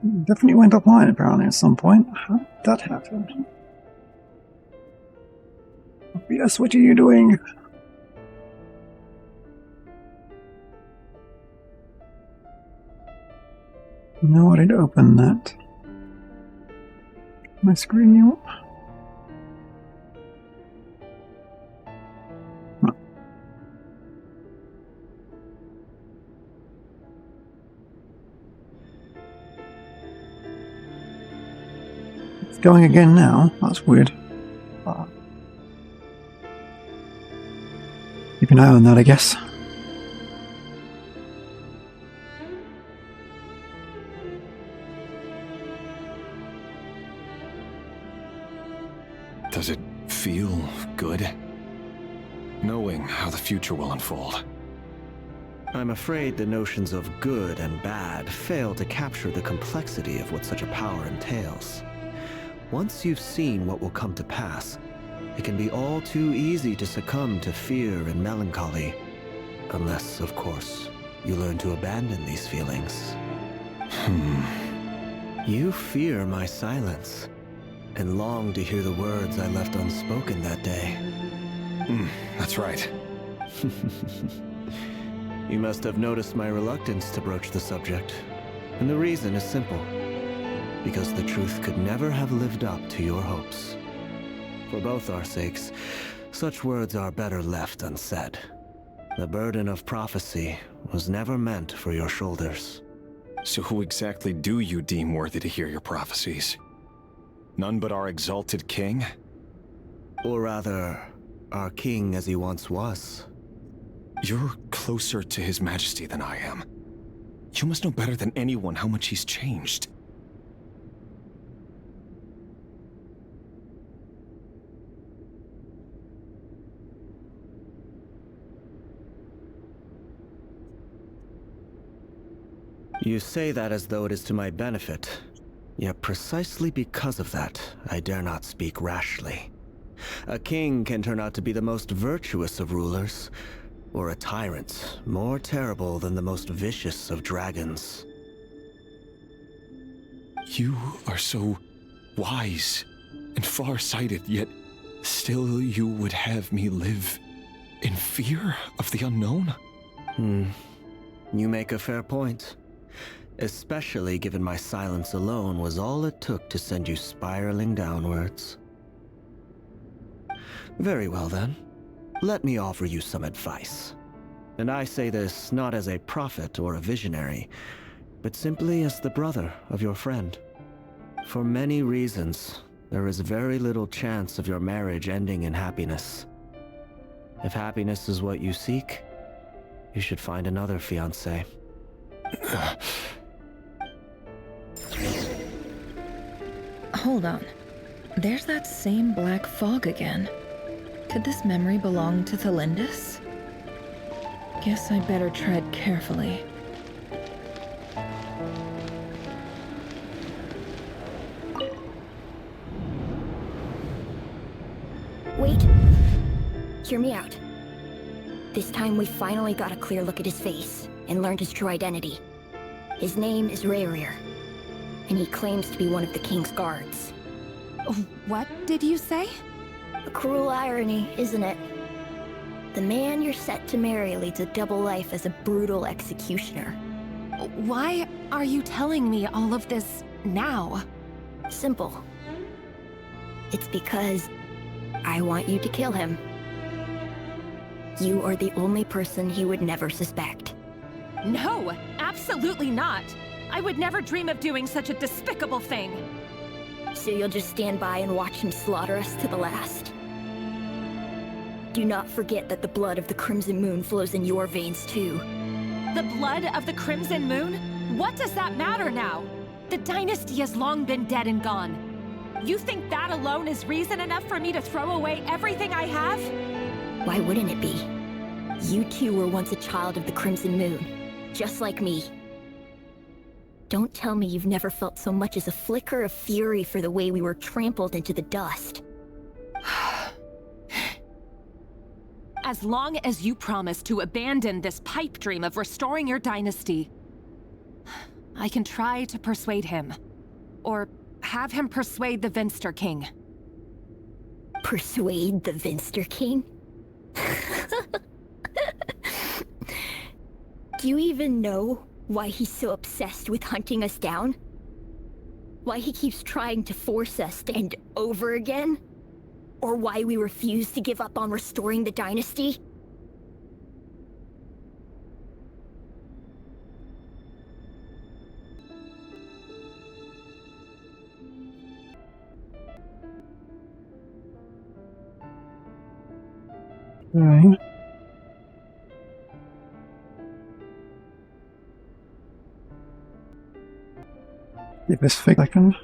Definitely went offline apparently at some point. How did that happen? Yes, what are you doing? No, I didn't open that. Can I screen you up? No. It's going again now. That's weird. Keep an eye on that, I guess. Does it feel good? Knowing how the future will unfold. I'm afraid the notions of good and bad fail to capture the complexity of what such a power entails. Once you've seen what will come to pass, it can be all too easy to succumb to fear and melancholy. Unless, of course, you learn to abandon these feelings. You fear my silence, and long to hear the words I left unspoken that day. That's right. You must have noticed my reluctance to broach the subject. And the reason is simple. Because the truth could never have lived up to your hopes. For both our sakes, such words are better left unsaid. The burden of prophecy was never meant for your shoulders. So who exactly do you deem worthy to hear your prophecies? None but our exalted king? Or rather, our king as he once was. You're closer to his majesty than I am. You must know better than anyone how much he's changed. You say that as though it is to my benefit. Yet precisely because of that, I dare not speak rashly. A king can turn out to be the most virtuous of rulers, or a tyrant more terrible than the most vicious of dragons. You are so wise and far-sighted, yet still you would have me live in fear of the unknown? You make a fair point. Especially given my silence alone was all it took to send you spiraling downwards. Very well then. Let me offer you some advice. And I say this not as a prophet or a visionary, but simply as the brother of your friend. For many reasons, there is very little chance of your marriage ending in happiness. If happiness is what you seek, you should find another fiancé. Hold on. There's that same black fog again. Could this memory belong to Thelindis? Guess I better tread carefully. Wait. Hear me out. This time we finally got a clear look at his face and learned his true identity. His name is Rayrir, and he claims to be one of the king's guards. What did you say? A cruel irony, isn't it? The man you're set to marry leads a double life as a brutal executioner. Why are you telling me all of this now? Simple. It's because I want you to kill him. You are the only person he would never suspect. No, absolutely not. I would never dream of doing such a despicable thing. So you'll just stand by and watch him slaughter us to the last? Do not forget that the blood of the Crimson Moon flows in your veins too. The blood of the Crimson Moon? What does that matter now? The dynasty has long been dead and gone. You think that alone is reason enough for me to throw away everything I have? Why wouldn't it be? You two were once a child of the Crimson Moon, just like me. Don't tell me you've never felt so much as a flicker of fury for the way we were trampled into the dust. As long as you promise to abandon this pipe dream of restoring your dynasty, I can try to persuade him. Or have him persuade the Vinster King. Persuade the Vinster King? Do you even know why he's so obsessed with hunting us down? Why he keeps trying to force us to end over again? Or why we refuse to give up on restoring the dynasty? Okay. Give this fig a second.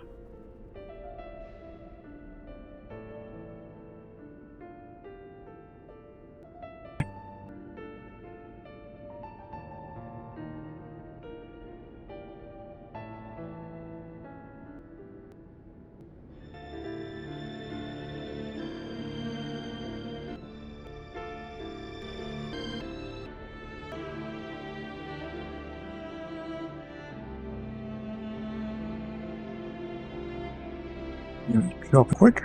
You drop it quick.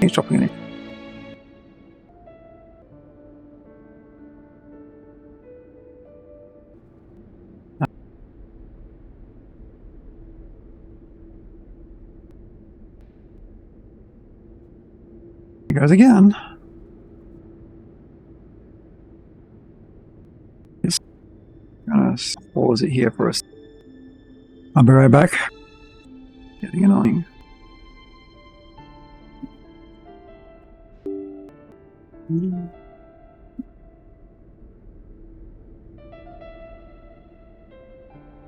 He's dropping it. Here goes again. Just gonna pause it here for us. I'll be right back. Getting annoying. Mm.